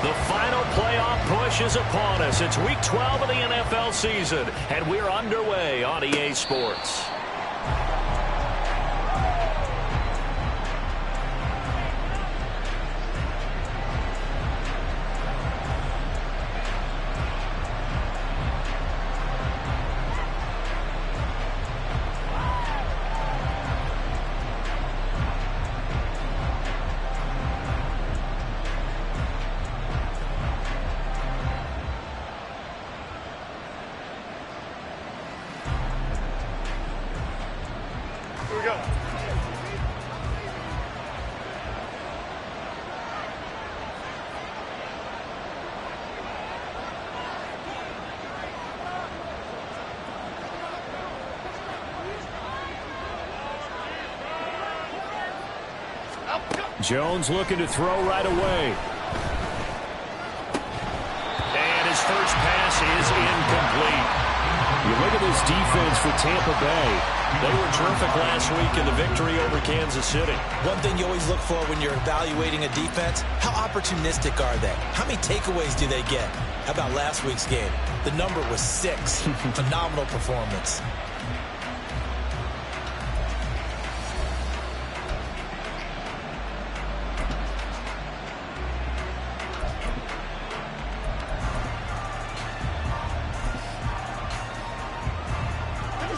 The final playoff push is upon us. It's Week 12 of the NFL season, and we're underway on EA Sports. Jones looking to throw right away. And his first pass is incomplete. You look at this defense for Tampa Bay. They were terrific last week in the victory over Kansas City. One thing you always look for when you're evaluating a defense, how opportunistic are they? How many takeaways do they get? How about last week's game? The number was 6. Phenomenal performance.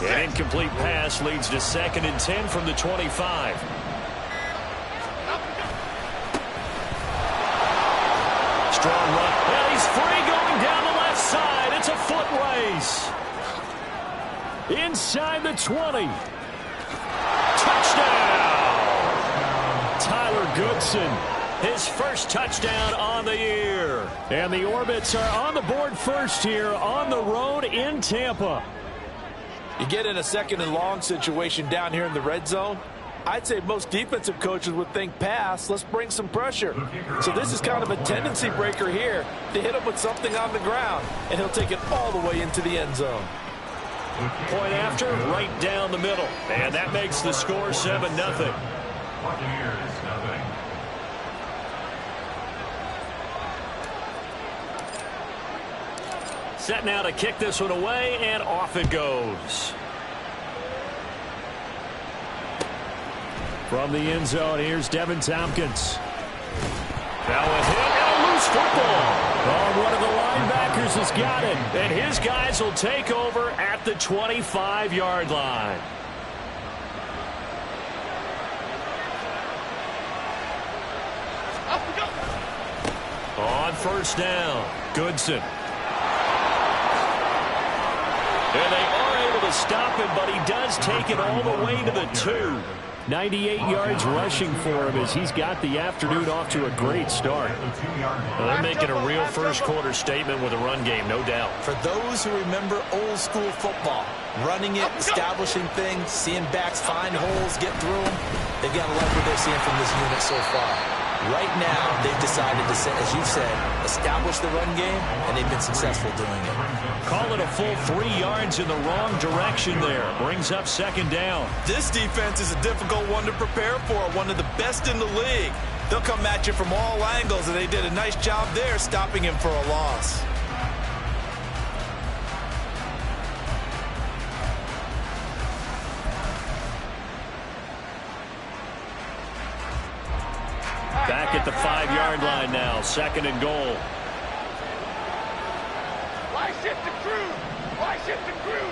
An incomplete pass leads to 2nd and 10 from the 25. Strong run. Well, he's free going down the left side. It's a foot race. Inside the 20. Touchdown! Tyler Goodson. His first touchdown on the year. And the Orbits are on the board first here on the road in Tampa. You get in a 2nd and long situation down here in the red zone, I'd say most defensive coaches would think pass, let's bring some pressure. So this is kind of a tendency breaker here to hit him with something on the ground, and he'll take it all the way into the end zone. Point after, right down the middle. And that makes the score 7-0. Set now to kick this one away, and off it goes. From the end zone, here's Devin Tompkins. Now a hit and a loose football. Oh, one of the linebackers has got it. And his guys will take over at the 25-yard line. On first down, Goodson. And they are able to stop him, but he does take it all the way to the 2. 98 yards rushing for him as he's got the afternoon off to a great start. Well, they're making a real first-quarter statement with a run game, no doubt. For those who remember old-school football, running it, establishing things, seeing backs find holes, get through them, they've got to like what they're seeing from this unit so far. Right now, they've decided to, as you said, establish the run game, and they've been successful doing it. Call it a full 3 yards in the wrong direction there. Brings up 2nd down. This defense is a difficult one to prepare for, one of the best in the league. They'll come at you from all angles, and they did a nice job there stopping him for a loss. Back at the 5-yard line now, 2nd and goal. Why shift the crew? Why shift the crew?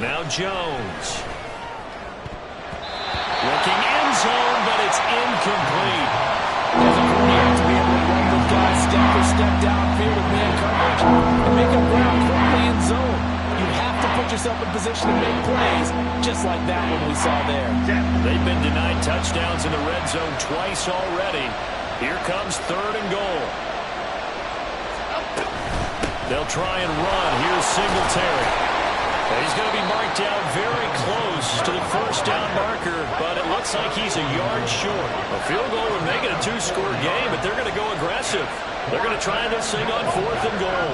Now Jones. Looking end zone, but it's incomplete. As a coordinator, to be able to run with guys step for step downfield with man coverage and make up ground quickly in zone. You have to put yourself in position to make plays, just like that one we saw there. They've been denied touchdowns in the red zone twice already. Here comes 3rd and goal. They'll try and run. Here's Singletary. And he's going to be marked down very close to the first down marker, but it looks like he's a yard short. A field goal would make it a 2-score game, but they're going to go aggressive. They're going to try this thing on 4th and goal.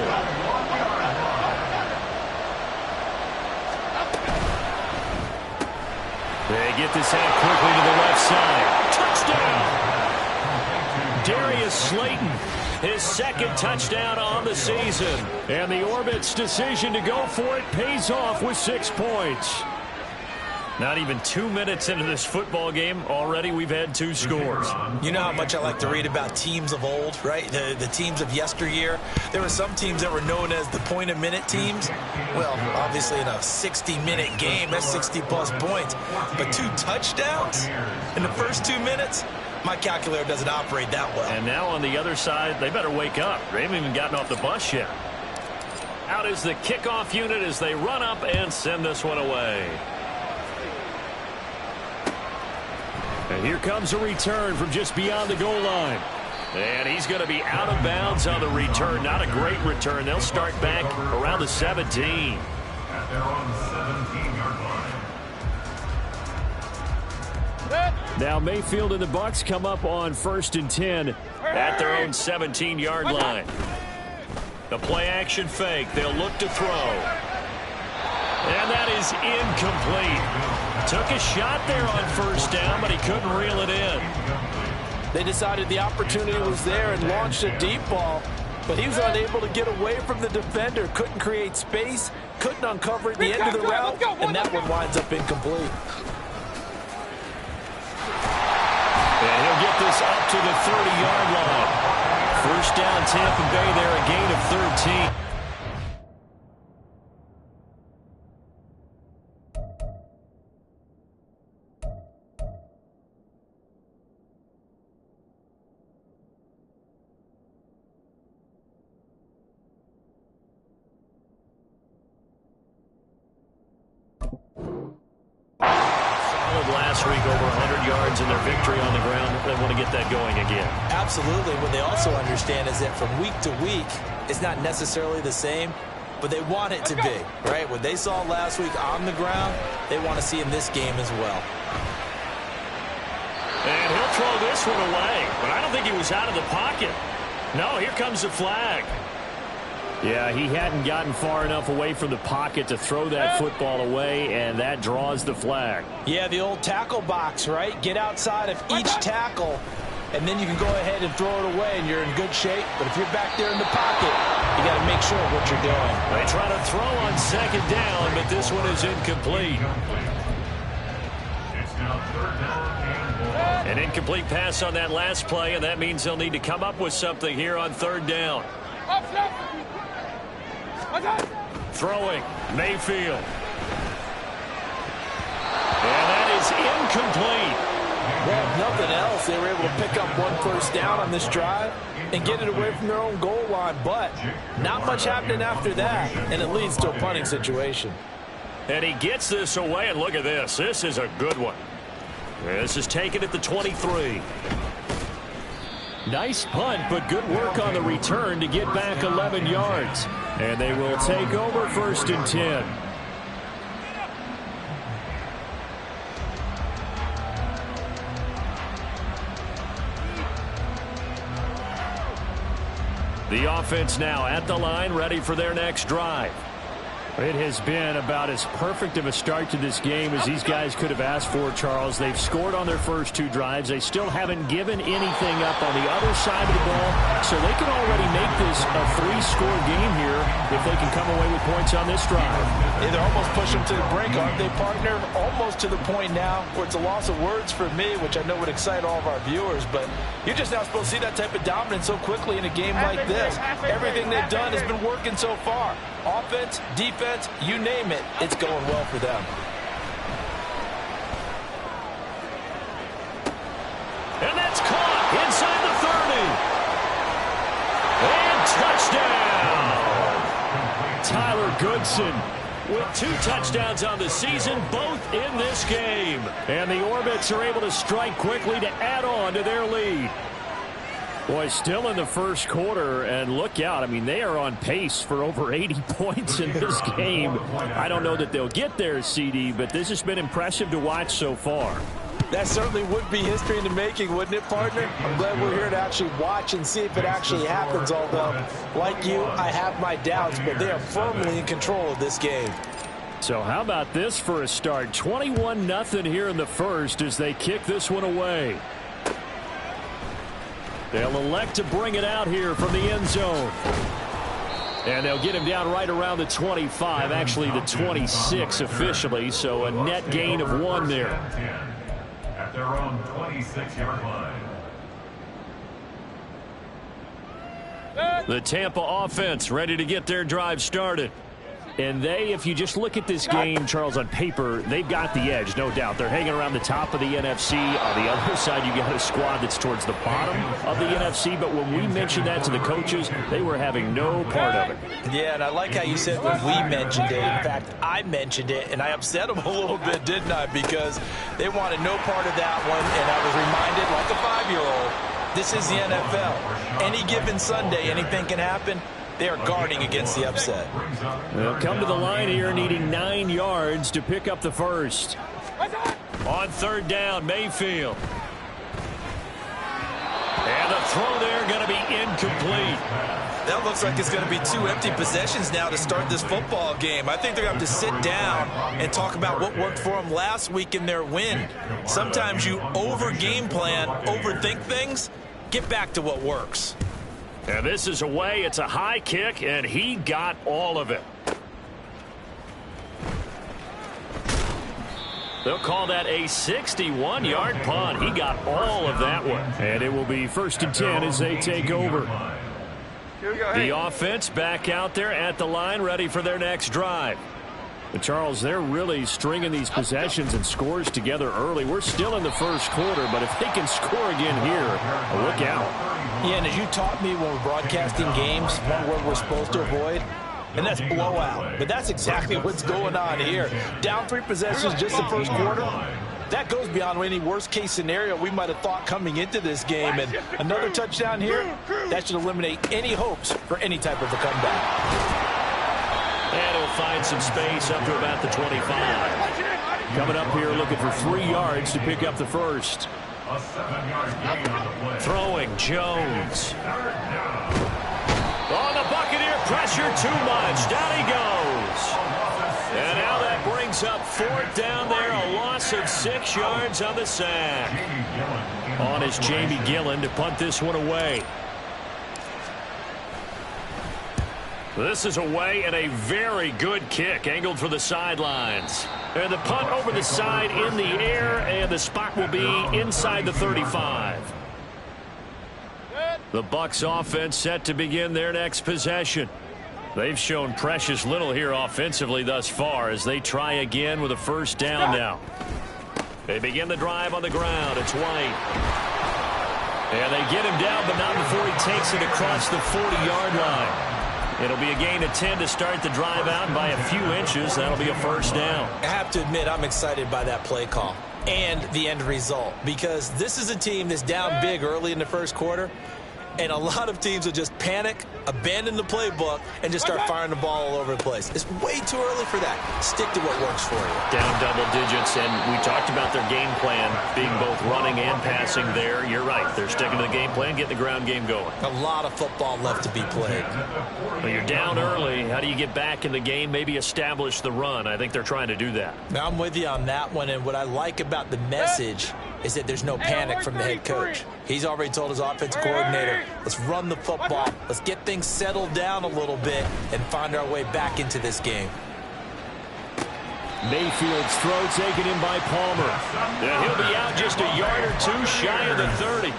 They get this out quickly to the left side. Touchdown! Darius Darius Slayton, his second touchdown on the season. And the Orbits' decision to go for it pays off with 6 points. Not even 2 minutes into this football game, already we've had 2 scores. You know how much I like to read about teams of old, right? The teams of yesteryear. There were some teams that were known as the point-a-minute teams. Well, obviously in a 60-minute game, that's 60-plus points. But 2 touchdowns in the first 2 minutes? My calculator doesn't operate that well. And now on the other side, they better wake up. They haven't even gotten off the bus yet. Out is the kickoff unit as they run up and send this one away. And here comes a return from just beyond the goal line. And he's going to be out of bounds on the return. Not a great return. They'll start back around the 17. At their own 17-yard line. Now Mayfield and the Bucs come up on 1st and 10 at their own 17-yard line. The play-action fake. They'll look to throw. And that is incomplete. Took a shot there on 1st down, but he couldn't reel it in. They decided the opportunity was there and launched a deep ball, but he was unable to get away from the defender. Couldn't create space, couldn't uncover at the end of the route, and that one winds up incomplete. And he'll get this up to the 30-yard line. 1st down, Tampa Bay there, a gain of 13. Last week, over 100 yards in their victory on the ground. They want to get that going again. Absolutely. What they also understand is that from week to week, it's not necessarily the same, but they want it to be, right? What they saw last week on the ground, they want to see in this game as well. And he'll throw this one away, but I don't think he was out of the pocket. No, here comes the flag. Yeah, he hadn't gotten far enough away from the pocket to throw that football away, and that draws the flag. Yeah, the old tackle box, right? Get outside of each tackle, and then you can go ahead and throw it away, and you're in good shape. But if you're back there in the pocket, you got to make sure of what you're doing. They try to throw on 2nd down, but this one is incomplete. It's now 3rd down and 1. An incomplete pass on that last play, and that means they'll need to come up with something here on 3rd down. Throwing, Mayfield. And that is incomplete. Well, if nothing else, they were able to pick up 1 first down on this drive and get it away from their own goal line. But not much happening after that, and it leads to a punting situation. And he gets this away, and look at this. This is a good one. This is taken at the 23. Nice punt, but good work on the return to get back 11 yards. And they will take over 1st and 10. The offense now at the line, ready for their next drive. It has been about as perfect of a start to this game as these guys could have asked for, Charles. They've scored on their first 2 drives. They still haven't given anything up on the other side of the ball, so they can already make this a 3-score game here if they can come away with points on this drive. Yeah, they're almost pushing them to the brink, aren't they, partner? Almost to the point now where it's a loss of words for me, which I know would excite all of our viewers, but you're just not supposed to see that type of dominance so quickly in a game like this. Everything they've done has been working so far. Offense, defense, you name it, it's going well for them. And that's caught inside the 30. And touchdown! Tyler Goodson with 2 touchdowns on the season, both in this game. And the Orbits are able to strike quickly to add on to their lead. Boy, still in the first quarter, and look out. I mean, they are on pace for over 80 points in this game. I don't know that they'll get there, CD, but this has been impressive to watch so far. That certainly would be history in the making, wouldn't it, partner? I'm glad we're here to actually watch and see if it actually happens, although, like you, I have my doubts, but they are firmly in control of this game. So how about this for a start? 21-0 here in the first as they kick this one away. They'll elect to bring it out here from the end zone. And they'll get him down right around the 25, actually the 26 officially, so a net gain of 1 there. At their own 26-yard line. The Tampa offense ready to get their drive started. And if you just look at this game, Charles, on paper, they've got the edge, no doubt. They're hanging around the top of the NFC. On the other side, you got a squad that's towards the bottom of the NFC. But when we mentioned that to the coaches, they were having no part of it. Yeah, and I like how you said when we mentioned it. In fact, I mentioned it, and I upset them a little bit, didn't I? Because they wanted no part of that one, and I was reminded, like a 5-year-old, this is the NFL. Any given Sunday, anything can happen. They are guarding against the upset. They'll come to the line here needing 9 yards to pick up the first. On 3rd down, Mayfield. And the throw there going to be incomplete. That looks like it's going to be 2 empty possessions now to start this football game. I think they're going to have to sit down and talk about what worked for them last week in their win. Sometimes you over-game plan, overthink things. Get back to what works. And this is away. It's a high kick, and he got all of it. They'll call that a 61-yard punt. He got all of that one. And it will be 1st and 10 as they take over. The offense back out there at the line, ready for their next drive. But Charles, they're really stringing these possessions and scores together early. We're still in the first quarter, but if they can score again here, look out. Yeah, and as you taught me when we're broadcasting games, one word we're supposed to avoid, and that's blowout. But that's exactly what's going on here. Down 3 possessions just the first quarter. That goes beyond any worst-case scenario we might have thought coming into this game. And another touchdown here, that should eliminate any hopes for any type of a comeback. And he'll find some space up to about the 25. Coming up here looking for 3 yards to pick up the first. A 7-yard gain on the play. Throwing Jones. On the Buccaneer pressure too much. Down he goes. And now that brings up 4th down there. A loss of 6 yards on the sack. On is Jamie Gillen to punt this one away. This is away and a very good kick angled for the sidelines. And the punt over the side in the air, and the spot will be inside the 35. The Bucs offense set to begin their next possession. They've shown precious little here offensively thus far as they try again with a 1st down now. They begin the drive on the ground. It's White. And they get him down, but not before he takes it across the 40-yard line. It'll be a gain of 10 to start the drive out by a few inches. That'll be a 1st down. I have to admit, I'm excited by that play call and the end result, because this is a team that's down big early in the first quarter, and a lot of teams will just panic, abandon the playbook, and just start firing the ball all over the place. It's way too early for that. Stick to what works for you. Down double digits, and we talked about their game plan being both running and passing there. You're right. They're sticking to the game plan, getting the ground game going. A lot of football left to be played. Well, you're down early. How do you get back in the game, maybe establish the run? I think they're trying to do that. Now, I'm with you on that one, and what I like about the message is that there's no panic from the head coach. He's already told his offensive coordinator, let's run the football, let's get things settled down a little bit and find our way back into this game. Mayfield's throw taken in by Palmer. And he'll be out just a yard or 2 shy of the 30.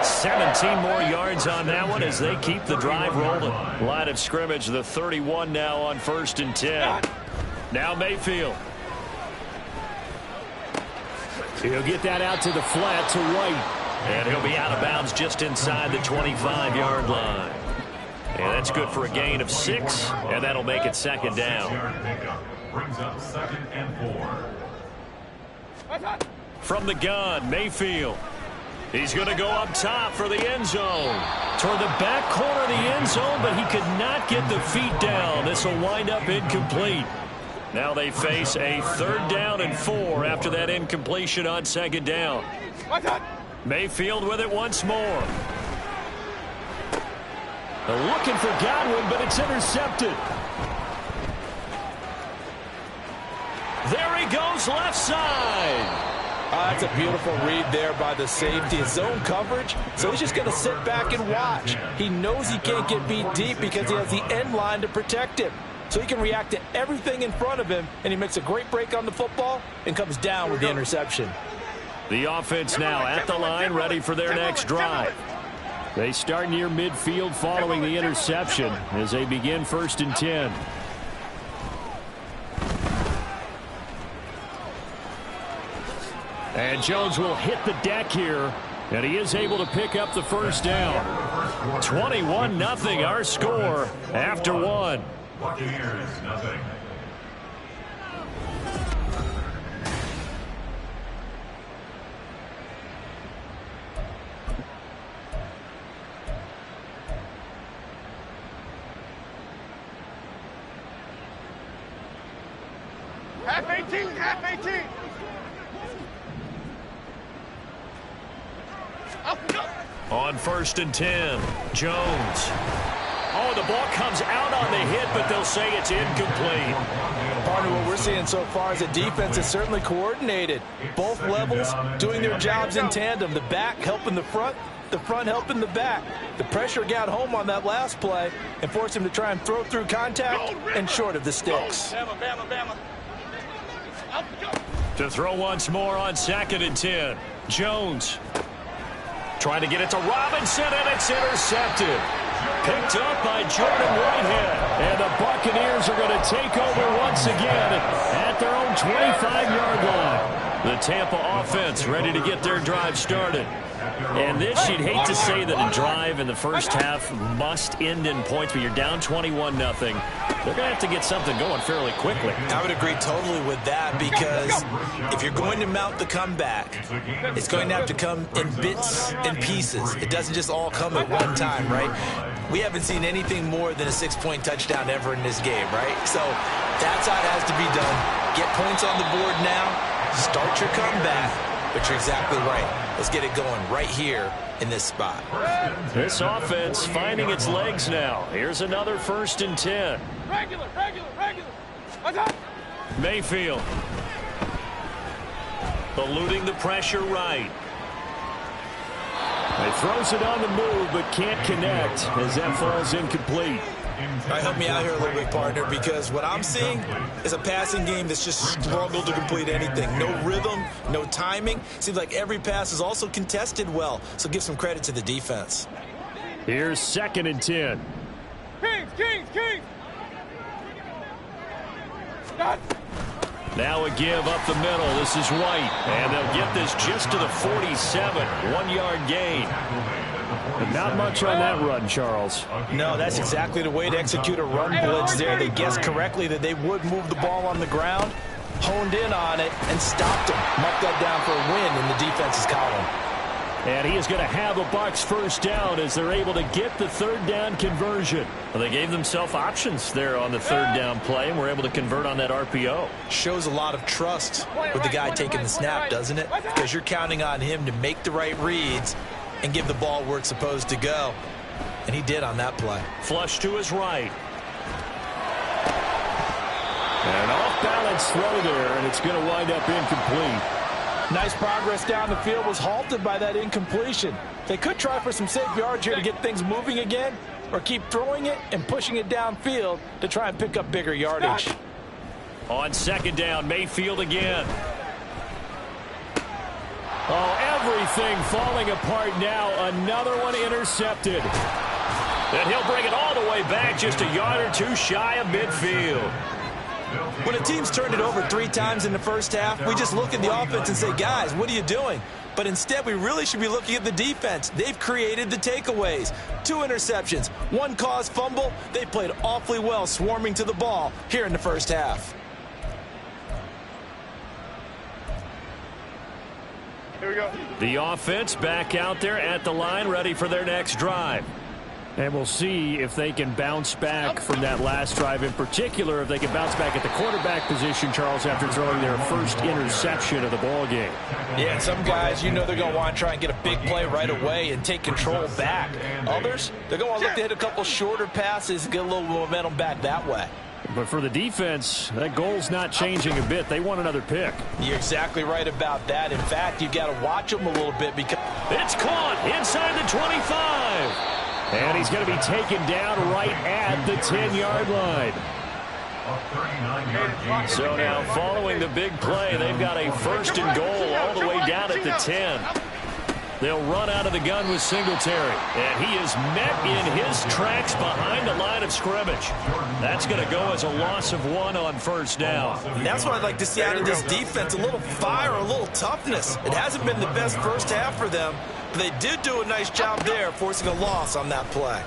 17 more yards on that one as they keep the drive rolling. Line of scrimmage, the 31 now on 1st and 10. Now Mayfield. He'll get that out to the flat to White. And he'll be out of bounds just inside the 25-yard line. And that's good for a gain of 6, and that'll make it 2nd down. Brings up 2nd and 4. From the gun, Mayfield. He's going to go up top for the end zone. Toward the back corner of the end zone, but he could not get the feet down. This will wind up incomplete. Now they face a 3rd down and 4 after that incompletion on 2nd down. Mayfield with it once more. They're looking for Godwin, but it's intercepted. There he goes left side. That's a beautiful read there by the safety. His zone coverage, so he's just going to sit back and watch. He knows he can't get beat deep because he has the end line to protect him. So he can react to everything in front of him, and he makes a great break on the football and comes down with the interception. The offense now at the line, ready for their next drive. They start near midfield following the interception as they begin 1st and 10. And Jones will hit the deck here, and he is able to pick up the first down. 21-0 our score after one. Buccaneers, nothing. Half 18, half 18. On 1st and 10, Jones. Oh, the ball comes out on the hit, but they'll say it's incomplete. Partner, what we're seeing so far is a defense is certainly coordinated. Both levels doing their jobs in tandem. The back helping the front helping the back. The pressure got home on that last play and forced him to try and throw through contact and short of the sticks. To throw once more on 2nd and 10, Jones. Trying to get it to Robinson, and it's intercepted. Picked up by Jordan Whitehead. And the Buccaneers are going to take over once again at their own 25-yard line. The Tampa offense ready to get their drive started. And this, you'd hate to say that a drive in the first half must end in points, but you're down 21-0. They're going to have to get something going fairly quickly. I would agree totally with that, because if you're going to mount the comeback, it's going to have to come in bits and pieces. It doesn't just all come at one time, right? We haven't seen anything more than a 6-point touchdown ever in this game, right? So that's how it has to be done. Get points on the board now. Start your comeback. But you're exactly right. Let's get it going right here in this spot. This offense finding its legs now. Here's another 1st and 10. Regular. Mayfield. Eluding the pressure right. He throws it on the move, but can't connect as that falls incomplete. All right, help me out here a little bit, partner, because what I'm seeing is a passing game that's just struggled to complete anything. No rhythm, no timing. Seems like every pass is also contested well, so give some credit to the defense. Here's 2nd and 10. Kings. Now a give up the middle. This is White, and they'll get this just to the 47. 1-yard gain. But not much on that run, Charles. No, that's exactly the way to execute a run blitz there. They guessed correctly that they would move the ball on the ground, honed in on it, and stopped him. Marked that down for a win in the defense's column. And he is going to have a Bucs first down as they're able to get the 3rd down conversion. Well, they gave themselves options there on the 3rd down play and were able to convert on that RPO. Shows a lot of trust with the guy taking the snap, doesn't it? Because you're counting on him to make the right reads and give the ball where it's supposed to go. And he did on that play. Flush to his right. An off-balance throw there, and it's going to wind up incomplete. Nice progress down the field, was halted by that incompletion. They could try for some safe yards here to get things moving again, or keep throwing it and pushing it downfield to try and pick up bigger yardage. On 2nd down, Mayfield again. Oh, everything falling apart now. Another one intercepted. And he'll bring it all the way back, just a yard or two shy of midfield. When a team's turned it over 3 times in the first half, we just look at the offense and say, guys, what are you doing? But instead, we really should be looking at the defense. They've created the takeaways. 2 interceptions, 1 caused fumble. They played awfully well swarming to the ball here in the first half. Here we go. The offense back out there at the line, ready for their next drive. And we'll see if they can bounce back from that last drive, in particular if they can bounce back at the quarterback position, Charles, after throwing their first interception of the ball game. Yeah, and some guys, you know they're going to want to try and get a big play right away and take control back. Others, they're going to want to look to hit a couple shorter passes and get a little momentum back that way. But for the defense, that goal's not changing a bit. They want another pick. You're exactly right about that. In fact, you've got to watch them a little bit because it's caught inside the 25. And he's going to be taken down right at the 10-yard line. So now following the big play, they've got a first and goal all the way down at the 10. They'll run out of the gun with Singletary. And he is met in his tracks behind the line of scrimmage. That's going to go as a loss of 1 on first down. And that's what I'd like to see out of this defense, a little fire, a little toughness. It hasn't been the best first half for them, but they did do a nice job there forcing a loss on that play.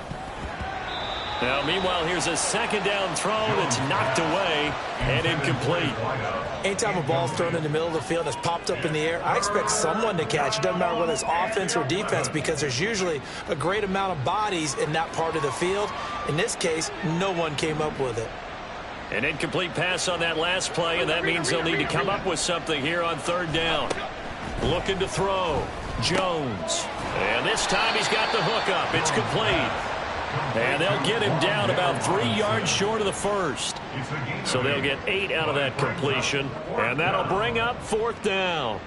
Now, meanwhile, here's a second down throw that's knocked away and incomplete. Anytime a ball's thrown in the middle of the field and it's popped up in the air, I expect someone to catch. It doesn't matter whether it's offense or defense because there's usually a great amount of bodies in that part of the field. In this case, no one came up with it. An incomplete pass on that last play, and that means they'll need to come up with something here on third down. Looking to throw. Jones. And this time he's got the hook up. It's complete. And they'll get him down about 3 yards short of the first. So they'll get 8 out of that completion. And that'll bring up fourth down.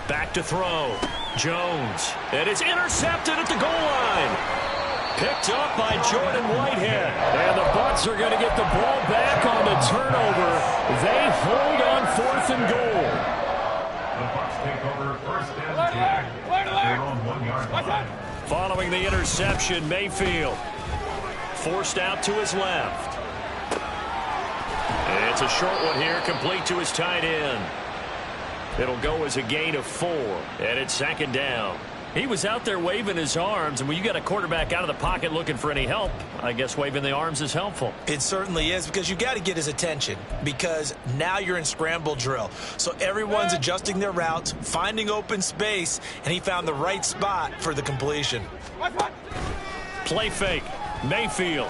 Back to throw. Jones. And it's intercepted at the goal line. Picked up by Jordan Whitehead. And the Bucs are going to get the ball back on the turnover. They hold on fourth and goal. The Bucs take over first and 10 at their own 1-yard line. Following the interception, Mayfield forced out to his left. And it's a short one here, complete to his tight end. It'll go as a gain of 4, and it's second down. He was out there waving his arms, and when you got a quarterback out of the pocket looking for any help, I guess waving the arms is helpful. It certainly is, because you got to get his attention, because now you're in scramble drill. So everyone's adjusting their routes, finding open space, and he found the right spot for the completion. Play fake. Mayfield.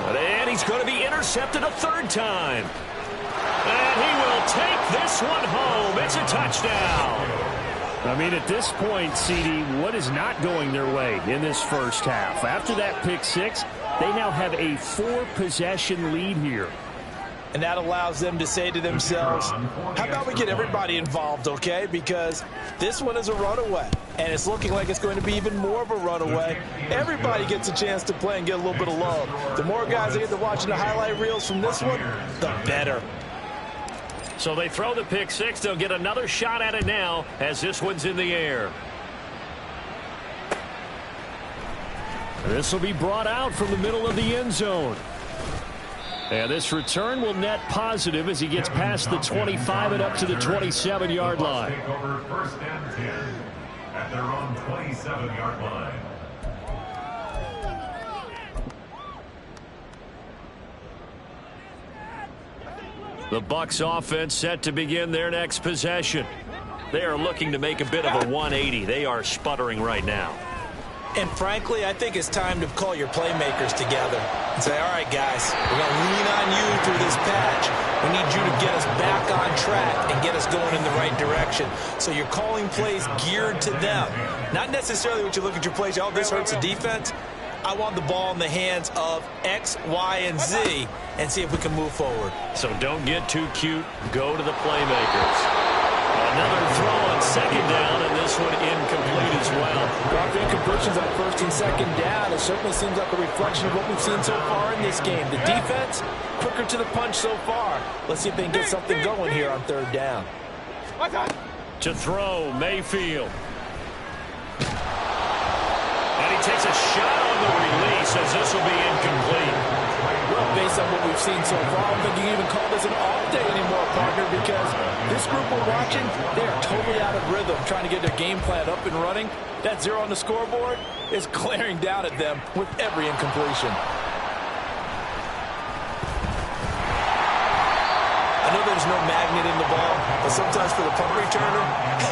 And he's going to be intercepted a third time. And he will take this one home. It's a touchdown. I mean, at this point, CD, what is not going their way in this first half? After that pick six, they now have a 4-possession lead here. And that allows them to say to themselves, how about we get everybody involved, okay? Because this one is a runaway, and it's looking like it's going to be even more of a runaway. Everybody gets a chance to play and get a little bit of love. The more guys that get to watching the highlight reels from this one, the better. So they throw the pick six. They'll get another shot at it now as this one's in the air. This will be brought out from the middle of the end zone. And this return will net positive as he gets past the 25 and up to the 27-yard line. Take over first and 10 at their own 27-yard line. The Bucs offense set to begin their next possession. They are looking to make a bit of a 180. They are sputtering right now. And frankly, I think it's time to call your playmakers together and say, all right, guys, we're going to lean on you through this patch. We need you to get us back on track and get us going in the right direction. So you're calling plays geared to them. Not necessarily what you look at your plays, oh, this hurts the defense. I want the ball in the hands of X, Y, and Z and see if we can move forward. So don't get too cute. Go to the playmakers. Another throw on second down, and this one incomplete as well. Rough incompletions on first and second down. It certainly seems like a reflection of what we've seen so far in this game. The defense, quicker to the punch so far. Let's see if they can get something going here on third down. To throw, Mayfield. And he takes a shot on the release as this will be incomplete. Well, based on what we've seen so far, I don't think you can even call this an off day anymore, partner, because this group we're watching, they are totally out of rhythm, trying to get their game plan up and running. That 0 on the scoreboard is glaring down at them with every incompletion. I know there's no magnet in the ball, but sometimes for the punt returner,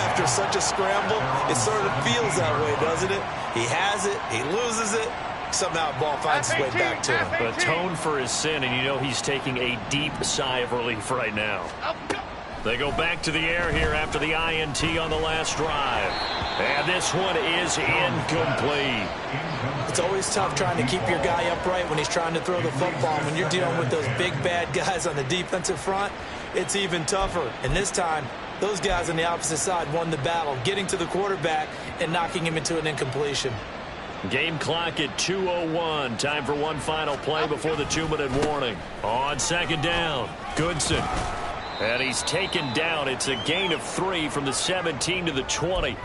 after such a scramble, it sort of feels that way, doesn't it? He has it, he loses it, somehow the ball finds its way back to him. Atone for his sin, and you know he's taking a deep sigh of relief right now. They go back to the air here after the INT on the last drive. And this one is incomplete. It's always tough trying to keep your guy upright when he's trying to throw the football. When you're dealing with those big, bad guys on the defensive front, it's even tougher. And this time, those guys on the opposite side won the battle, getting to the quarterback and knocking him into an incompletion. Game clock at 2:01. Time for one final play before the 2-minute warning. On second down, Goodson. And he's taken down. It's a gain of 3 from the 17 to the 20.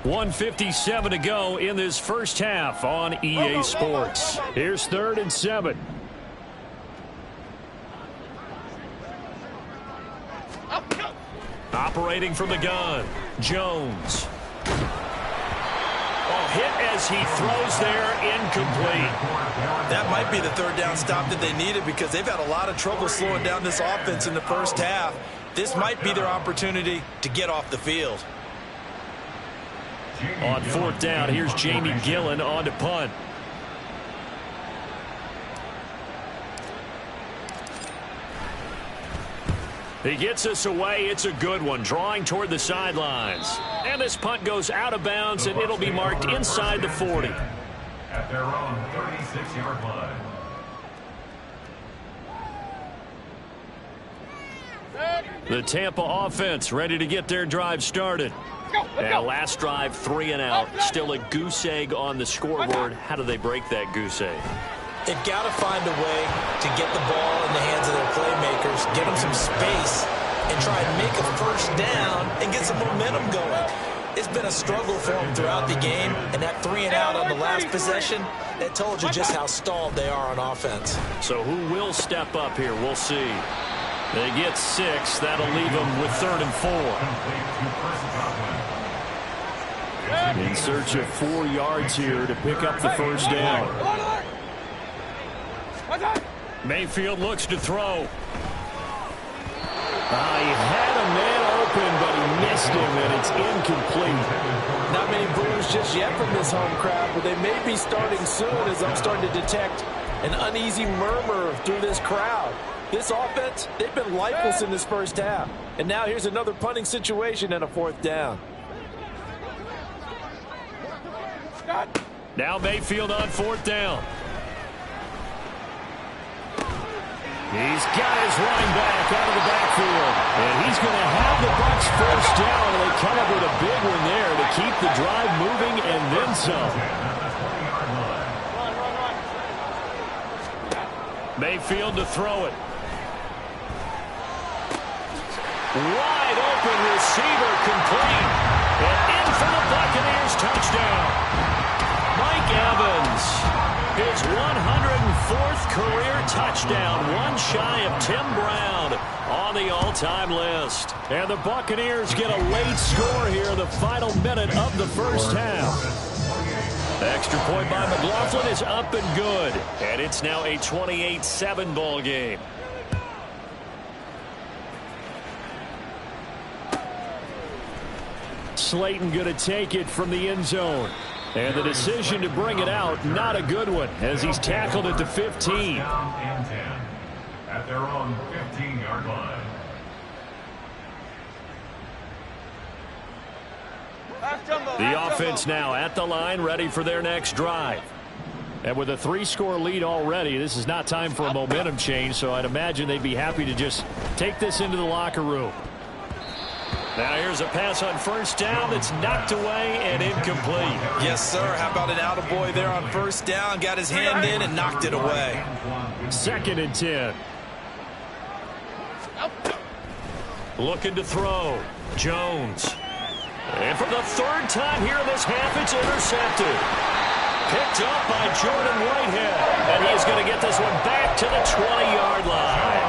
1:57 to go in this first half on EA Sports. Here's 3rd and 7. Operating from the gun, Jones. Oh, hit as he throws there, incomplete. That might be the 3rd down stop that they needed because they've had a lot of trouble slowing down this offense in the first half. This might be their opportunity to get off the field. On 4th down, here's Jamie Gillen on to punt. He gets us away. It's a good one, drawing toward the sidelines. And this punt goes out of bounds, and it'll be marked inside the 40. At their own 36-yard line. The Tampa offense ready to get their drive started. And last drive, 3 and out. Still a goose egg on the scoreboard. How do they break that goose egg? They've got to find a way to get the ball in the hands of their playmakers, get them some space, and try and make a first down and get some momentum going. It's been a struggle for them throughout the game, and that 3 and out on the last possession, that told you just how stalled they are on offense. So who will step up here? We'll see. They get 6. That'll leave them with 3rd and 4. In search of 4 yards here to pick up the first down. Mayfield looks to throw. He had a man open, but he missed him, and it's incomplete. Not many boos just yet from this home crowd, but they may be starting soon as I'm starting to detect an uneasy murmur through this crowd. This offense, they've been lifeless in this first half. And now here's another punting situation and a 4th down. Now Mayfield on 4th down. He's got his running back out of the backfield. And he's going to have the Bucs first down. And they come up with a big one there to keep the drive moving and then some. Mayfield to throw it. Wide open receiver complete. And in for the Buccaneers touchdown. Mike Evans. His 104th career touchdown, one shy of Tim Brown on the all-time list. And the Buccaneers get a late score here in the final minute of the first half. The extra point by McLaughlin is up and good. And it's now a 28-7 ball game. Slayton going to take it from the end zone. And the decision to bring it out, not a good one, as he's tackled at the 15. Down and 10 at their own 15-yard line. The offense now at the line, ready for their next drive. And with a 3-score lead already, this is not time for a momentum change, so I'd imagine they'd be happy to just take this into the locker room. Now here's a pass on first down that's knocked away and incomplete. Yes, sir. How about an attaboy there on first down? Got his hand in and knocked it away. 2nd and 10. Looking to throw. Jones. And for the 3rd time here in this half, it's intercepted. Picked up by Jordan Whitehead. And he's going to get this one back to the 20-yard line.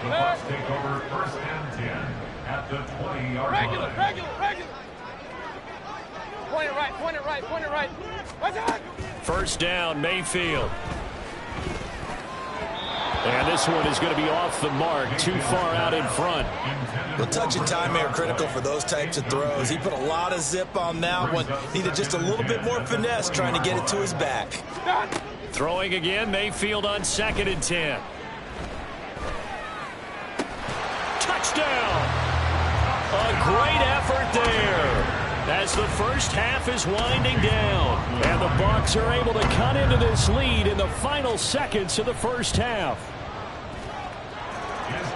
The Bucs take over 1st and 10 at the 20-yard line. Regular. Point it right. What's that? First down, Mayfield. And this one is going to be off the mark, too far out in front. The touch and time are critical for those types of throws. He put a lot of zip on that one. Needed just a little bit more finesse trying to get it to his back. Throwing again, Mayfield on 2nd and 10. touchdown. A great effort there as the first half is winding down. And the Bucs are able to cut into this lead in the final seconds of the first half.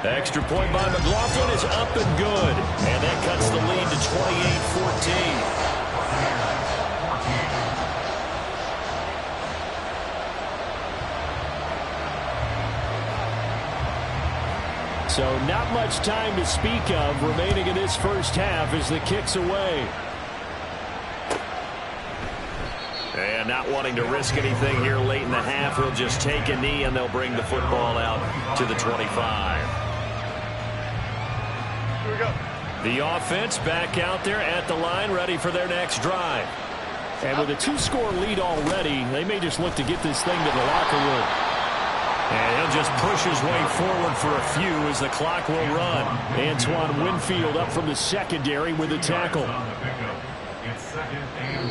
Extra point by McLaughlin is up and good. And that cuts the lead to 28-14. So not much time to speak of remaining in this first half as the kick's away. And not wanting to risk anything here late in the half, he'll just take a knee and they'll bring the football out to the 25. Here we go. The offense back out there at the line, ready for their next drive. And with a 2-score lead already, they may just look to get this thing to the locker room. And he'll just push his way forward for a few as the clock will run. Antoine Winfield up from the secondary with a tackle.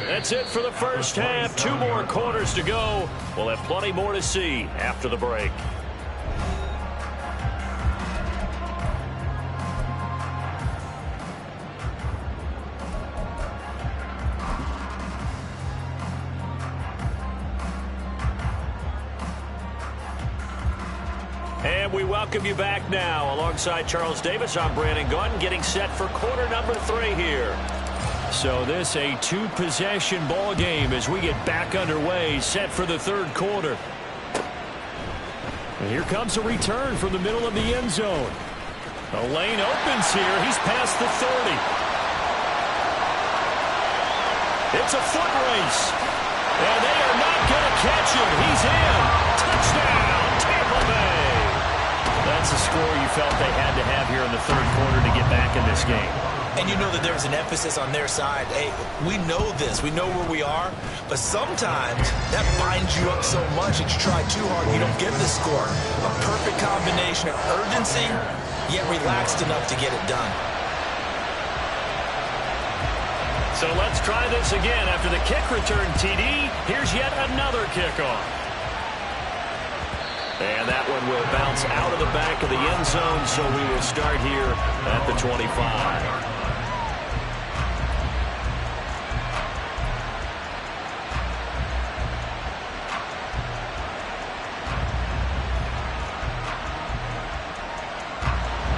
That's it for the first half. 2 more quarters to go. We'll have plenty more to see after the break. And we welcome you back now. Alongside Charles Davis, I'm Brandon Gunn, getting set for quarter number 3 here. So this a 2-possession ball game as we get back underway, set for the third quarter. And here comes a return from the middle of the end zone. The lane opens here. He's past the 30. It's a foot race. And they are not going to catch him. He's in. Touchdown, Tampa Bay. That's the score you felt they had to have here in the third quarter to get back in this game. And you know that there's an emphasis on their side. Hey, we know this. We know where we are. But sometimes that binds you up so much that you try too hard and you don't get the score. A perfect combination of urgency, yet relaxed enough to get it done. So let's try this again. After the kick return TD, here's yet another kickoff. And that one will bounce out of the back of the end zone, so we will start here at the 25.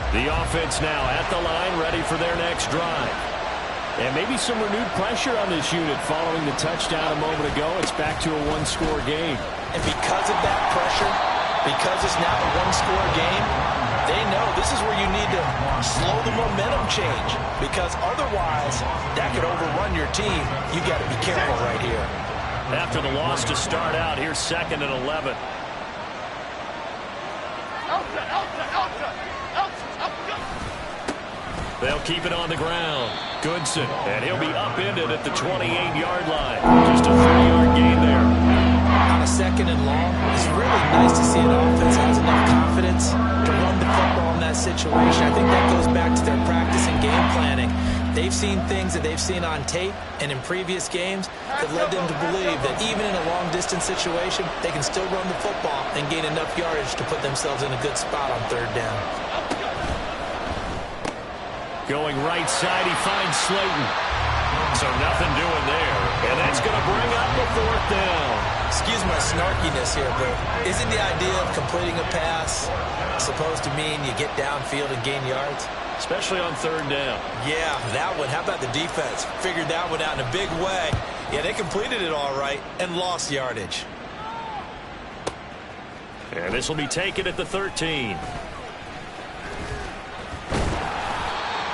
The offense now at the line, ready for their next drive. And maybe some renewed pressure on this unit following the touchdown a moment ago. It's back to a 1-score game. And because of that pressure, because it's now a 1-score game, they know this is where you need to slow the momentum change. Because otherwise, that could overrun your team. You got to be careful right here. After the loss to start out, here's 2nd and 11. They'll keep it on the ground. Goodson, and he'll be upended at the 28-yard line. Just a 3-yard gain there. On a 2nd and long, it's really nice to see an offense that has enough confidence to run the football in that situation. I think that goes back to their practice and game planning. They've seen things that they've seen on tape and in previous games that led them to believe that even in a long-distance situation, they can still run the football and gain enough yardage to put themselves in a good spot on 3rd down. Going right side, he finds Slayton. So nothing doing there. And that's going to bring up the 4th down. Excuse my snarkiness here, but isn't the idea of completing a pass supposed to mean you get downfield and gain yards? Especially on 3rd down. Yeah, that one. How about the defense? Figured that one out in a big way. Yeah, they completed it all right and lost yardage. And this will be taken at the 13.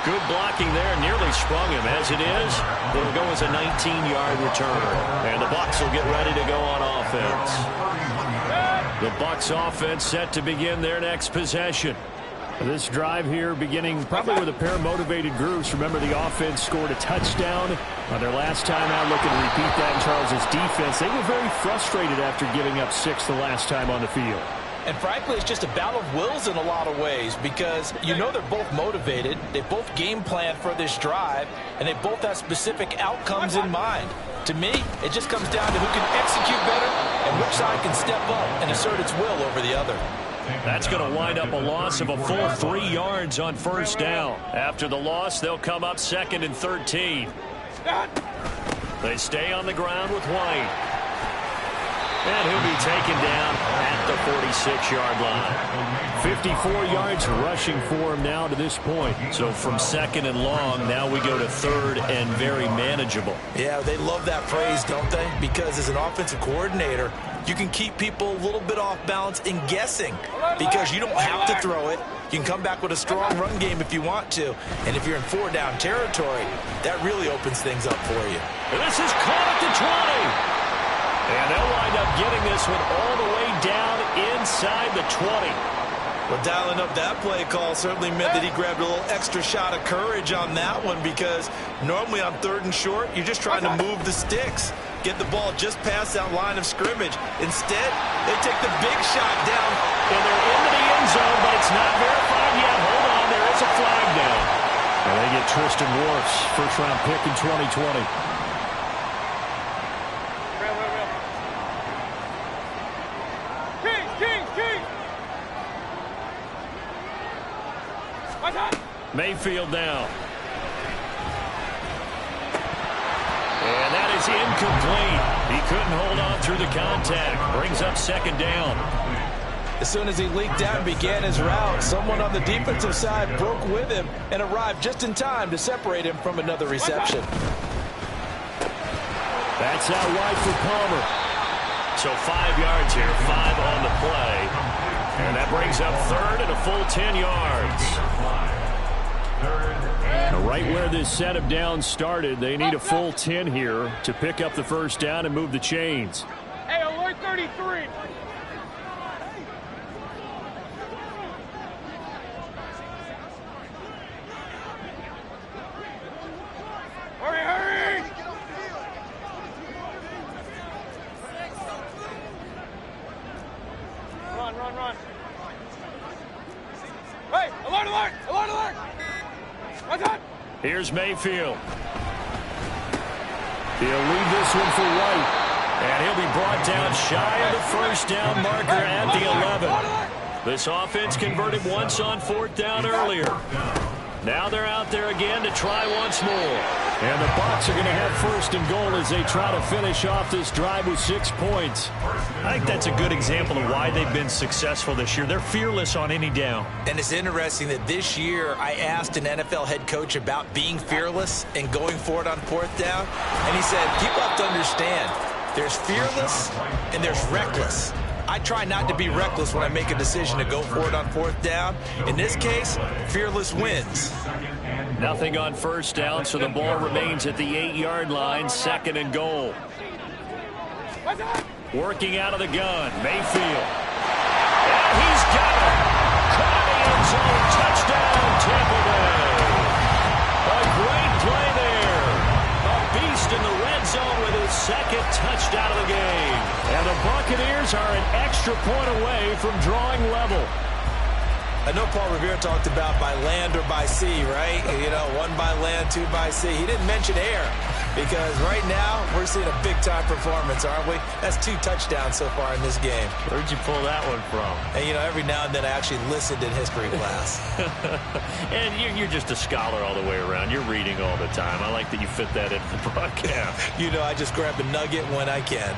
Good blocking there, nearly sprung him. As it is, it'll go as a 19-yard return. And the Bucs will get ready to go on offense. The Bucs offense set to begin their next possession. This drive here beginning probably with a pair of motivated groups. Remember, the offense scored a touchdown on their last time out. Looking to repeat that in Charles's defense. They were very frustrated after giving up 6 the last time on the field. And frankly, it's just a battle of wills in a lot of ways because you know they're both motivated. They both game planned for this drive, and they both have specific outcomes in mind. To me, it just comes down to who can execute better and which side can step up and assert its will over the other. That's going to wind up a loss of a full 3 yards on first down. After the loss, they'll come up 2nd and 13. They stay on the ground with White. And he'll be taken down at the 46-yard line. 54 yards rushing for him now to this point. So from 2nd and long, now we go to 3rd and very manageable. Yeah, they love that phrase, don't they? Because as an offensive coordinator, you can keep people a little bit off balance and guessing because you don't have to throw it. You can come back with a strong run game if you want to. And if you're in 4-down territory, that really opens things up for you. And this is caught at the 20. And they'll wind up getting this one all the way down inside the 20. Well, dialing up that play call certainly meant that he grabbed a little extra shot of courage on that one because normally on 3rd and short, you're just trying to move the sticks, get the ball just past that line of scrimmage. Instead, they take the big shot down. And they're into the end zone, but it's not verified yet. Hold on, there is a flag down. And they get Tristan Wirfs, first-round pick in 2020. Mayfield now. And that is incomplete. He couldn't hold on through the contact. Brings up 2nd down. As soon as he leaked out and began his route, someone on the defensive side broke with him and arrived just in time to separate him from another reception. That's out wide for Palmer. So 5 yards here, 5 on the play. And that brings up 3rd and a full 10 yards. Right where this set of downs started, they need a full 10 here to pick up the first down and move the chains. Hey, alert 33. Hurry, hurry! Run, run, run. Hey, alert, alert, alert, alert! What's up? Here's Mayfield. He'll leave this one for White. And he'll be brought down shy of the first down marker at the 11. This offense converted once on 4th down earlier. Now they're out there again to try once more. And the Bucs are going to have 1st and goal as they try to finish off this drive with 6 points. I think that's a good example of why they've been successful this year. They're fearless on any down. And it's interesting that this year I asked an NFL head coach about being fearless and going for it on 4th down. And he said, people have to understand, there's fearless and there's reckless. I try not to be reckless when I make a decision to go for it on 4th down. In this case, fearless wins. Nothing on 1st down, so the ball remains at the 8-yard line, 2nd and goal. Working out of the gun, Mayfield. And he's got it. Caught in the end zone, touchdown, Tampa Bay. A great play there. A beast in the red zone with his 2nd touchdown of the game. And the Buccaneers are an extra point away from drawing level. I know Paul Revere talked about by land or by sea, right? You know, 1 by land, 2 by sea. He didn't mention air because right now we're seeing a big-time performance, aren't we? That's 2 touchdowns so far in this game. Where'd you pull that one from? And, you know, every now and then I actually listened in history class. And you're just a scholar all the way around. You're reading all the time. I like that you fit that into the broadcast. You know, I just grab a nugget when I can.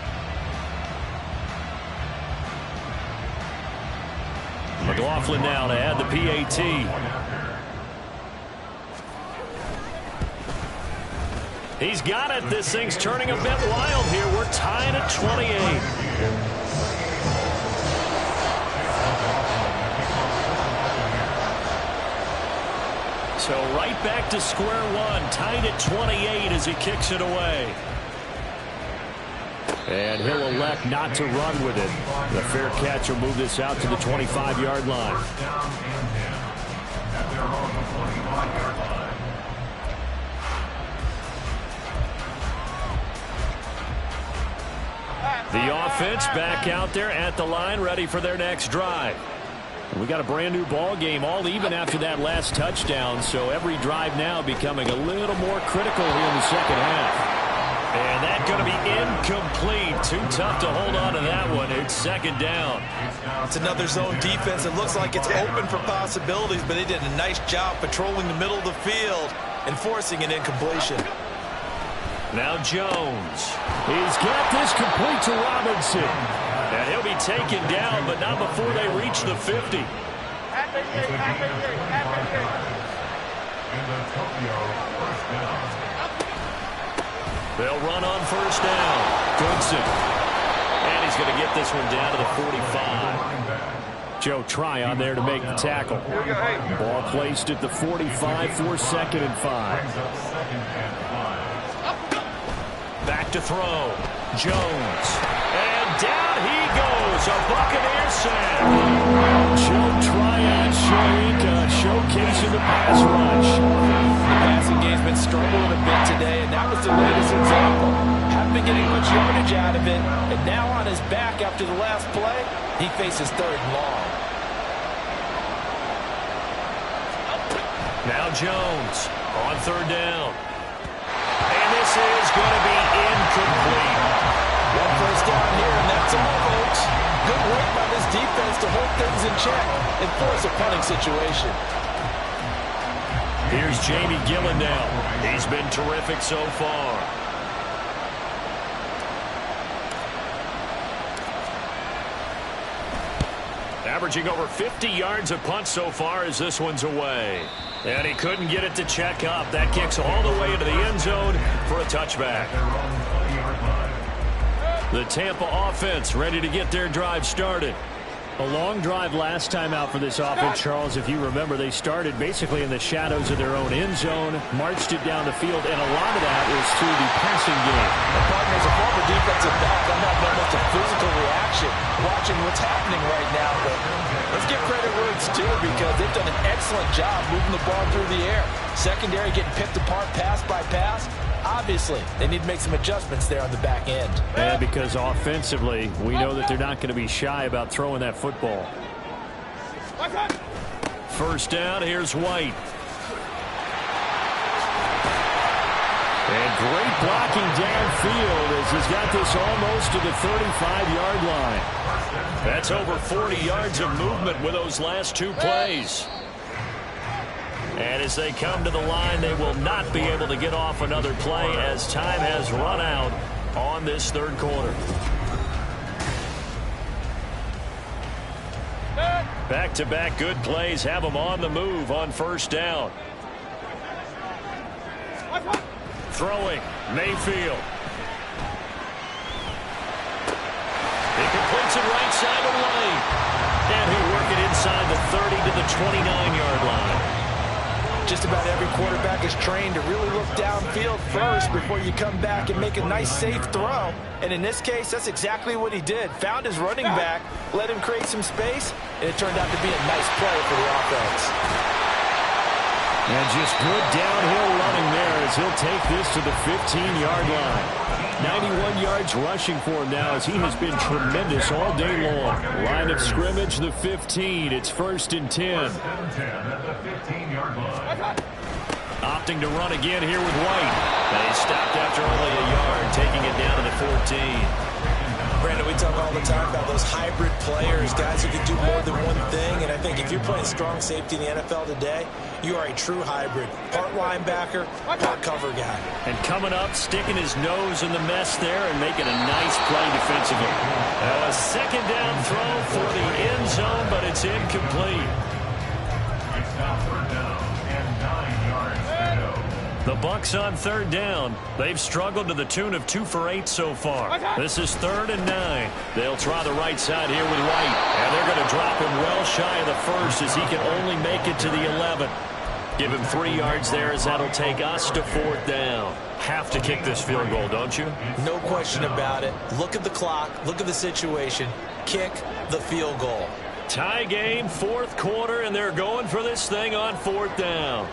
McLaughlin now to add the PAT. He's got it. This thing's turning a bit wild here. We're tied at 28. So right back to square one. Tied at 28 as he kicks it away. And he'll elect not to run with it. The fair catch will move this out to the 25-yard line. The offense back out there at the line, ready for their next drive. We got a brand new ball game, all even after that last touchdown. So every drive now becoming a little more critical here in the second half. And that's going to be incomplete. Too tough to hold on to that one. It's second down. It's another zone defense. It looks like it's open for possibilities, but they did a nice job patrolling the middle of the field and forcing an incompletion. Now Jones. He's got this complete to Robinson. And he'll be taken down, but not before they reach the 50. They'll run on first down. Goodson. And he's going to get this one down to the 45. Joe Tryon there to make the tackle. Ball placed at the 45 for 2nd and 5. Back to throw. Jones. And down he goes. A Buccaneer sack. Joe Tryon showcasing the pass rush. The passing game's been struggling a bit today, and that was the latest example. Haven't been getting much yardage out of it, and now on his back after the last play, he faces 3rd and long. Now Jones on 3rd down. And this is going to be incomplete. One first down here, and that's all, folks. Good work by this defense to hold things in check and force a punting situation. Here's Jamie Gillen now. He's been terrific so far. Averaging over 50 yards a punt so far as this one's away. And he couldn't get it to check up. That kicks all the way into the end zone for a touchback. The Tampa offense ready to get their drive started. A long drive last time out for this offense, Charles. If you remember, they started basically in the shadows of their own end zone, marched it down the field, and a lot of that was through the passing game. Partner, as a former defensive back, I'm having almost a physical reaction watching what's happening right now. But let's give credit where it's due because they've done an excellent job moving the ball through the air. Secondary getting picked apart pass by pass. Obviously, they need to make some adjustments there on the back end. And because offensively, we know that they're not going to be shy about throwing that football. First down, here's White. And great blocking downfield as he's got this almost to the 35-yard line. That's over 40 yards of movement with those last 2 plays. And as they come to the line, they will not be able to get off another play as time has run out on this 3rd quarter. Back-to-back good plays have them on the move on first down. Throwing, Mayfield. He completes it right side of the lane. And he'll work it inside the 30 to the 29-yard line. Just about every quarterback is trained to really look downfield first before you come back and make a nice, safe throw. And in this case, that's exactly what he did. Found his running back, let him create some space, and it turned out to be a nice play for the offense. And just good downhill running there as he'll take this to the 15-yard line. 91 yards rushing for him now as he has been tremendous all day long. Line of scrimmage, the 15. It's 1st and 10. Opting to run again here with White. And he stopped after only a yard, taking it down to the 14. Brandon, we talk all the time about those hybrid players, guys who can do more than one thing. And I think if you're playing strong safety in the NFL today, you are a true hybrid. Part linebacker, part cover guy. And coming up, sticking his nose in the mess there and making a nice play defensively. A 2nd down throw for the end zone, but it's incomplete. It's now 3rd down and 9 yards to go. The Bucs on 3rd down. They've struggled to the tune of 2 for 8 so far. This is 3rd and 9. They'll try the right side here with White. And they're going to drop him well shy of the 1st as he can only make it to the 11. Give him 3 yards there as that'll take us to 4th down. Have to kick this field goal, don't you? No question about it. Look at the clock. Look at the situation. Kick the field goal. Tie game, 4th quarter, and they're going for this thing on 4th down.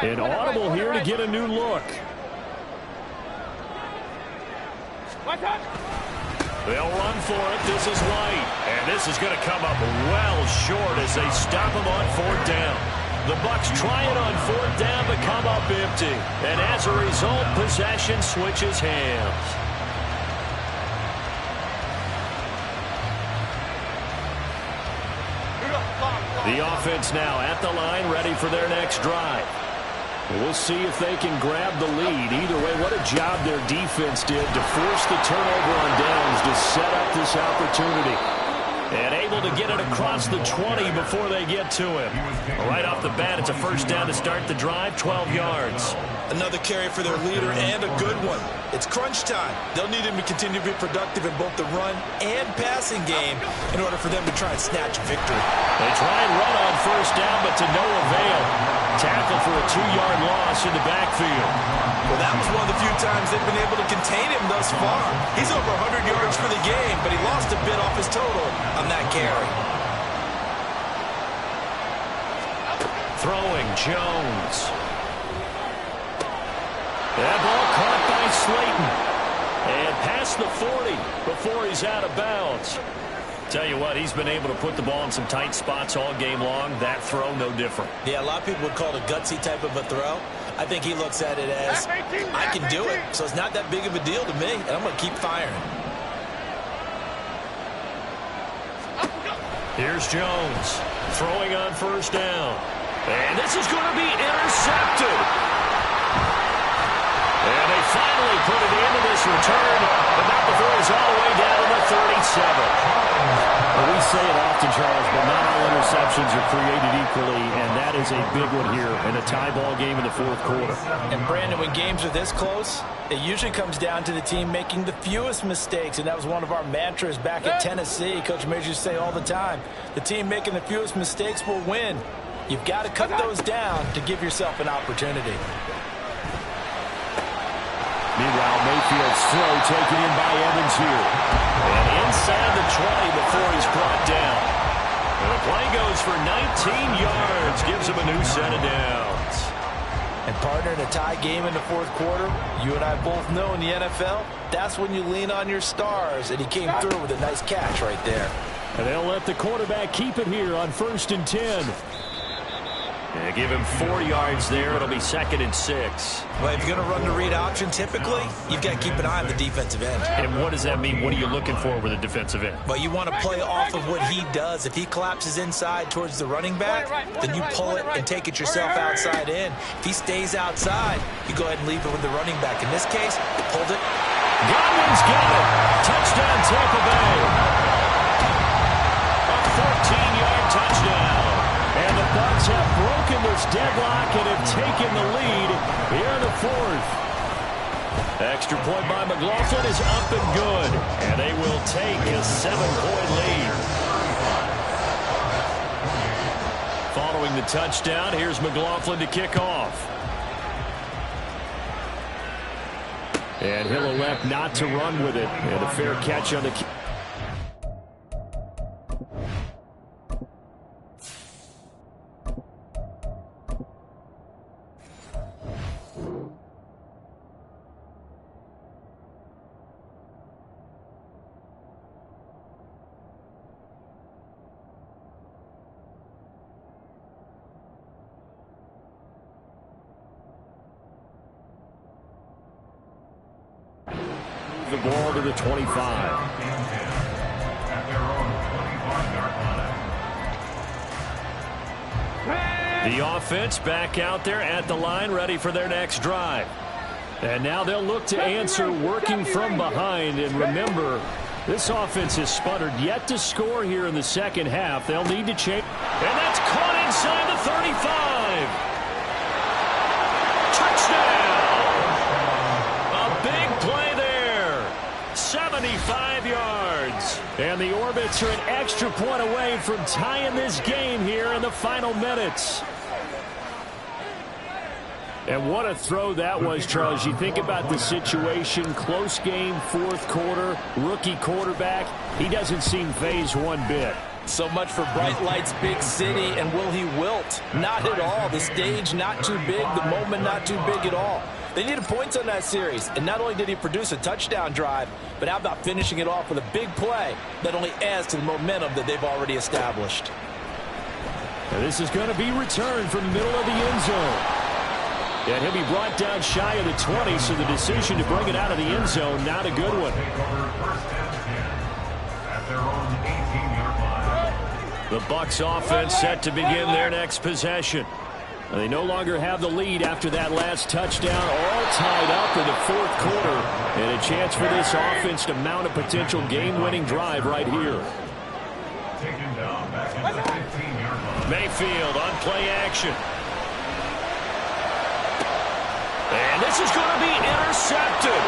An audible here to get a new look. They'll run for it. This is White. And this is going to come up well short as they stop him on 4th down. The Bucs try it on 4th down but come up empty. And as a result, possession switches hands. The offense now at the line, ready for their next drive. We'll see if they can grab the lead. Either way, what a job their defense did to force the turnover on downs to set up this opportunity. And able to get it across the 20 before they get to him. Right off the bat, it's a first down to start the drive, 12 yards. Another carry for their leader and a good one. It's crunch time. They'll need him to continue to be productive in both the run and passing game in order for them to try and snatch a victory. They try and run on first down, but to no avail. Tackle for a 2-yard loss in the backfield. Well, that was one of the few times they've been able to contain him thus far. He's over 100 yards for the game, but he lost a bit off his total on that carry. Throwing Jones. That ball caught by Slayton. And past the 40 before he's out of bounds. Tell you what, he's been able to put the ball in some tight spots all game long. That throw, no different. Yeah, a lot of people would call it a gutsy type of a throw. I think he looks at it as, I can do it, so it's not that big of a deal to me, and I'm going to keep firing. Here's Jones throwing on first down. And this is going to be intercepted. And they finally put it into this return, but not before he's all the way down to the 37. Well, we say it often, Charles, but not all interceptions are created equally, and that is a big one here in a tie ball game in the 4th quarter. And, Brandon, when games are this close, it usually comes down to the team making the fewest mistakes, and that was one of our mantras back at Tennessee. Coach Major used to say all the time, the team making the fewest mistakes will win. You've got to cut those down to give yourself an opportunity. Meanwhile, Mayfield's throw taken in by Evans here. And inside the 20 before he's brought down. And the play goes for 19 yards. Gives him a new set of downs. And, partner, in a tie game in the 4th quarter, you and I both know in the NFL, that's when you lean on your stars. And he came through with a nice catch right there. And they'll let the quarterback keep it here on 1st and 10. And give him 4 yards there. It'll be 2nd and 6. Well, if you're going to run the read option, typically, you've got to keep an eye on the defensive end. And what does that mean? What are you looking for with a defensive end? Well, you want to play off of what he does. If he collapses inside towards the running back, then you pull it and take it yourself outside in. If he stays outside, you go ahead and leave it with the running back. In this case, pulled it. Godwin's got it. Touchdown, Tampa Bay. A 14-yard touchdown. And the Bucs have broken this deadlock and have taken the lead here in the 4th. Extra point by McLaughlin is up and good. And they will take a 7-point lead. Following the touchdown, here's McLaughlin to kick off. And he'll elect not to run with it. And a fair catch on the kick. The ball to the 25. The offense back out there at the line, ready for their next drive. And now they'll look to answer working from behind. And remember, this offense has sputtered yet to score here in the second half. They'll need to change. And that's caught inside the 35. Touchdown. A big play there. 75 yards. And the Orbits are an extra point away from tying this game here in the final minutes. And what a throw that was, Charles. You think about the situation, close game, 4th quarter, rookie quarterback. He doesn't seem fazed one bit. So much for bright lights, big city, and will he wilt? Not at all. The stage not too big, the moment not too big at all. They needed points on that series, and not only did he produce a touchdown drive, but how about finishing it off with a big play that only adds to the momentum that they've already established. And this is going to be returned from the middle of the end zone. And he'll be brought down shy of the 20, so the decision to bring it out of the end zone, not a good one. The Bucs offense set to begin their next possession. They no longer have the lead after that last touchdown, all tied up in the fourth quarter. And a chance for this offense to mount a potential game-winning drive right here. Mayfield on play action. And this is going to be intercepted.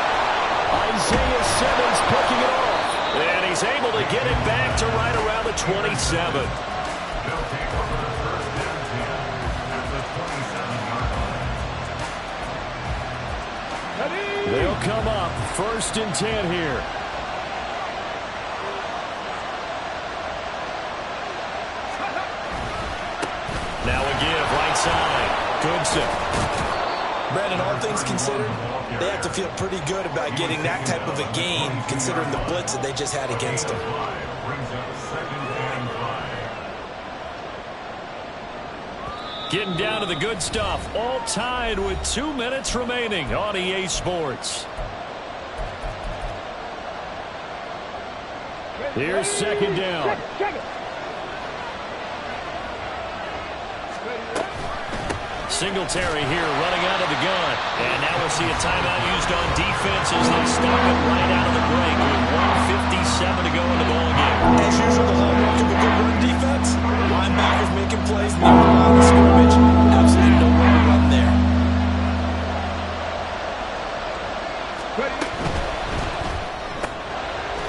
Isaiah Simmons picking it off. And he's able to get it back to right around the 27. They'll come up 1st and 10 here. Now a give right side. Goodson. Brandon, all things considered, they have to feel pretty good about getting that type of a gain, considering the blitz that they just had against them. Getting down to the good stuff. All tied with 2 minutes remaining on EA Sports. Here's 2nd down. Singletary here running out of the gun. And now we'll see a timeout used on defense as they stop it right out of the break with 1:57 to go in the ballgame. As usual, the hallmark of a good run defense, linebackers making plays near the line of scrimmage. Absolutely nowhere to run there.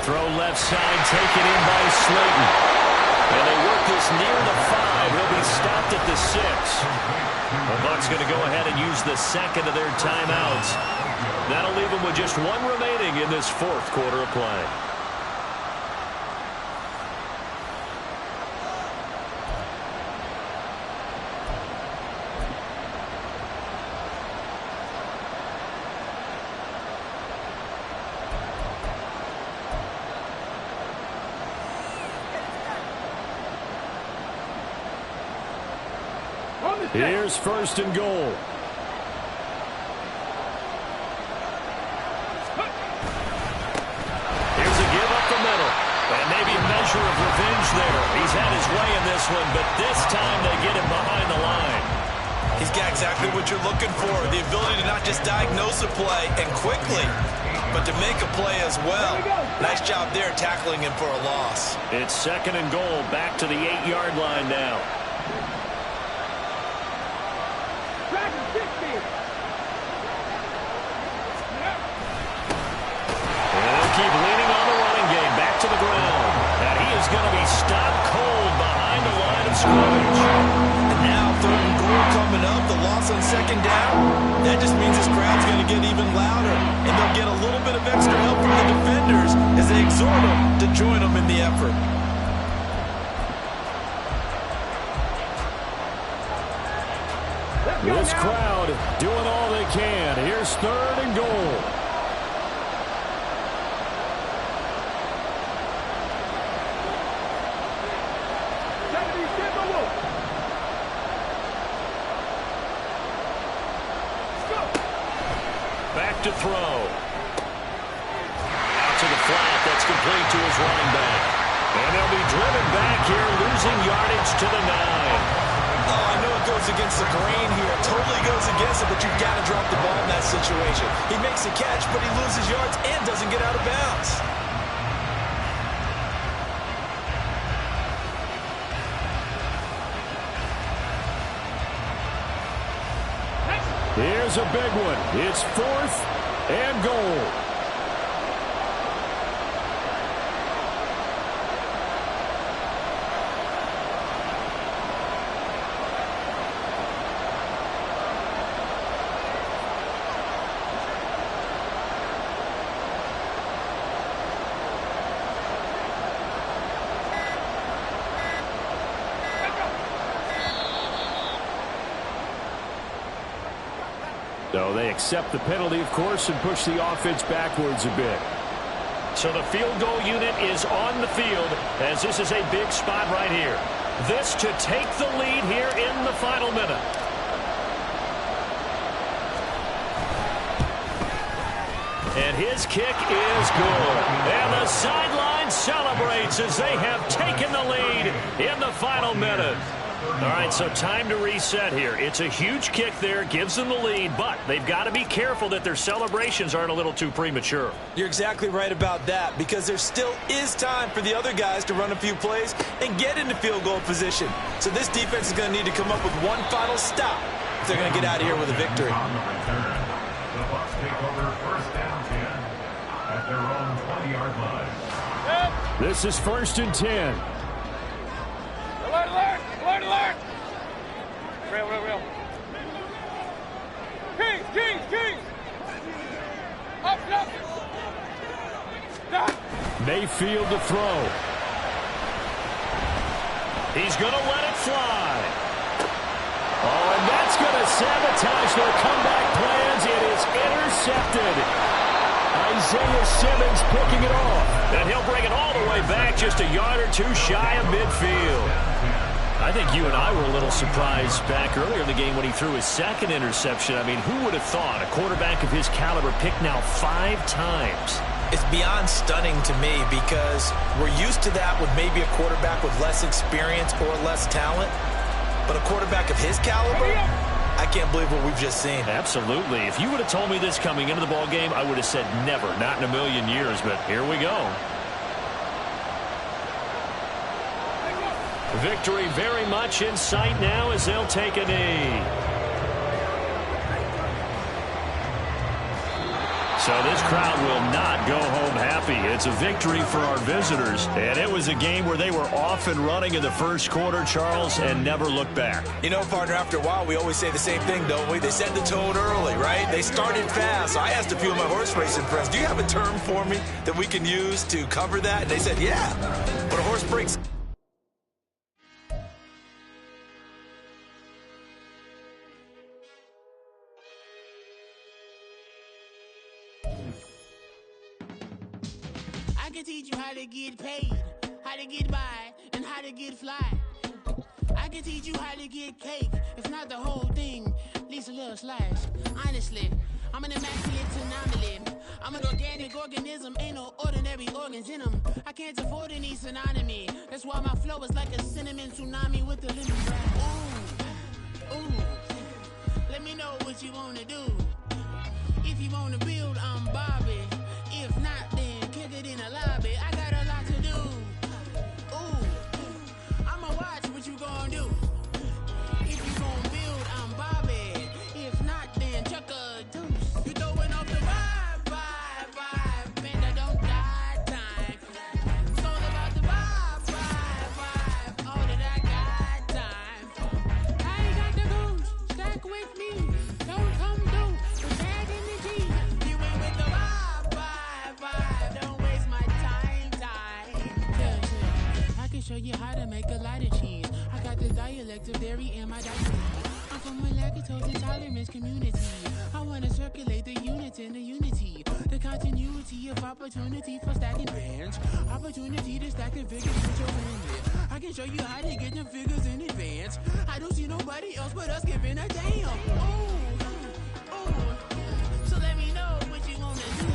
Throw left side, taken in by Slayton. And they work this near the 5. He'll be stopped at the 6. The Bucs going to go ahead and use the second of their timeouts. That'll leave them with just 1 remaining in this 4th quarter of play. Here's 1st and goal. Here's a give up the middle. And maybe a measure of revenge there. He's had his way in this one, but this time they get him behind the line. He's got exactly what you're looking for, the ability to not just diagnose a play and quickly, but to make a play as well. Nice job there tackling him for a loss. It's 2nd and goal, back to the 8-yard line now. Keep leaning on the running game. Back to the ground. And he is going to be stopped cold behind the line of scrimmage. And now 3rd and goal coming up. The loss on 2nd down. That just means this crowd's going to get even louder. And they'll get a little bit of extra help from the defenders as they exhort them to join them in the effort. This crowd doing all they can. Here's 3rd and goal. Back to throw. Out to the flat. That's complete to his running back. And they'll be driven back here, losing yardage to the 9. Oh, I know it goes against the grain here. It totally goes against it, but you've got to drop the ball in that situation. He makes a catch, but he loses yards and doesn't get out of bounds. Here's a big one. It's 4th and goal. So they accept the penalty, of course, and push the offense backwards a bit. So the field goal unit is on the field as this is a big spot right here. This to take the lead here in the final minute. And his kick is good. And the sideline celebrates as they have taken the lead in the final minute. All right, so time to reset here. It's a huge kick there, gives them the lead, but they've got to be careful that their celebrations aren't a little too premature. You're exactly right about that, because there still is time for the other guys to run a few plays and get into field goal position. So this defense is going to need to come up with one final stop if they're going to get out of here with a victory. On the return, the Bucs take over first down 10 at their own 20-yard line. This is 1st and 10. Alert, alert! Alert, alert! Real. Kings! Up! Stop! Mayfield to throw. He's going to let it fly. Oh, and that's going to sabotage their comeback plans. It is intercepted. Isaiah Simmons picking it off. And he'll bring it all the way back just a yard or two shy of midfield. I think you and I were a little surprised back earlier in the game when he threw his second interception. I mean, who would have thought a quarterback of his caliber picked now 5 times? It's beyond stunning to me, because we're used to that with maybe a quarterback with less experience or less talent. But a quarterback of his caliber, I can't believe what we've just seen. Absolutely. If you would have told me this coming into the ball game, I would have said never, not in a million years. But here we go. Victory very much in sight now as they'll take a knee. So this crowd will not go home happy. It's a victory for our visitors. And it was a game where they were off and running in the first quarter, Charles, and never looked back. You know, partner, after a while, we always say the same thing, don't we? They set the tone early, right? They started fast. So I asked a few of my horse racing friends, do you have a term for me that we can use to cover that? And they said, yeah. When a horse breaks... I can teach you how to get paid, how to get by, and how to get fly. I can teach you how to get cake, if not the whole thing, at least a little slice. Honestly, I'm an immaculate anomaly. I'm an organic organism, ain't no ordinary organs in them. I can't afford any synonymy. That's why my flow is like a cinnamon tsunami with the lemon drop. Ooh, let me know what you wanna do. If you wanna build, I'm Bobby. If not, then kick it in the lobby. I got a lot to do. Ooh, I'ma watch what you gon' do. If you gon' build, I'm Bobby. If not, then chuck a deuce. You throwing off the vibe. And I don't die time. It's all about the vibe. All that I got time. I ain't got the goose. Stack with me. Don't come through with bad energy. You ain't with the vibe. Don't waste my time. Yeah. I can show you how to make a lot of cheese. I got the dialect of dairy and my diabetes. I'm from a lactose intolerance community. I wanna circulate the units in the unity. The continuity of opportunity for stacking bands. Opportunity to stack the figures with your bandit. I can show you how to get them figures in advance. I don't see nobody else but us giving a damn. Ooh. So let me know what you wanna do.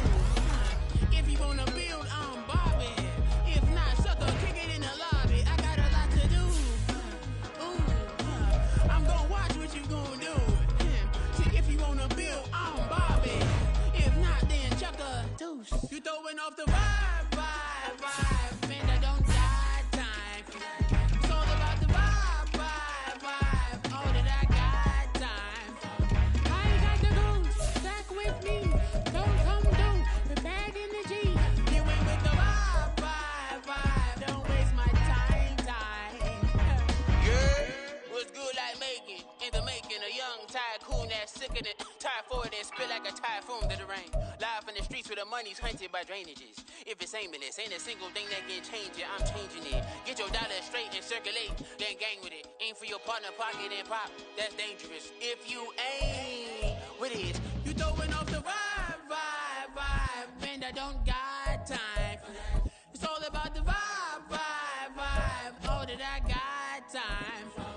If you wanna build, I'm Bobby. If not, sucker, kick it in the lobby. I got a lot to do. Ooh, I'm gonna watch what you gonna do. See, if you wanna build, I'm Bobby. If not, then chuck a deuce. You throwing off the vibe. Man, I don't die time. It's all about the vibe. All that I got time. I ain't got the goose. Stack with me. Don't come through with bad energy. You ain't with the vibe. Don't waste my time. Yeah, what's good like making? In the making, a young tycoon that's sicker than typhoid and spit like a typhoon to the rain. Live in the streets where the money's hunted by drainages. If it's aimless, ain't a single thing that can change it. I'm changing it. Get your dollar straight and circulate, then gang with it. Aim for your partner, pocket and pop. That's dangerous. If you ain't with it, you throwing off the vibe. Man, I don't got time. It's all about the vibe. All that I got time.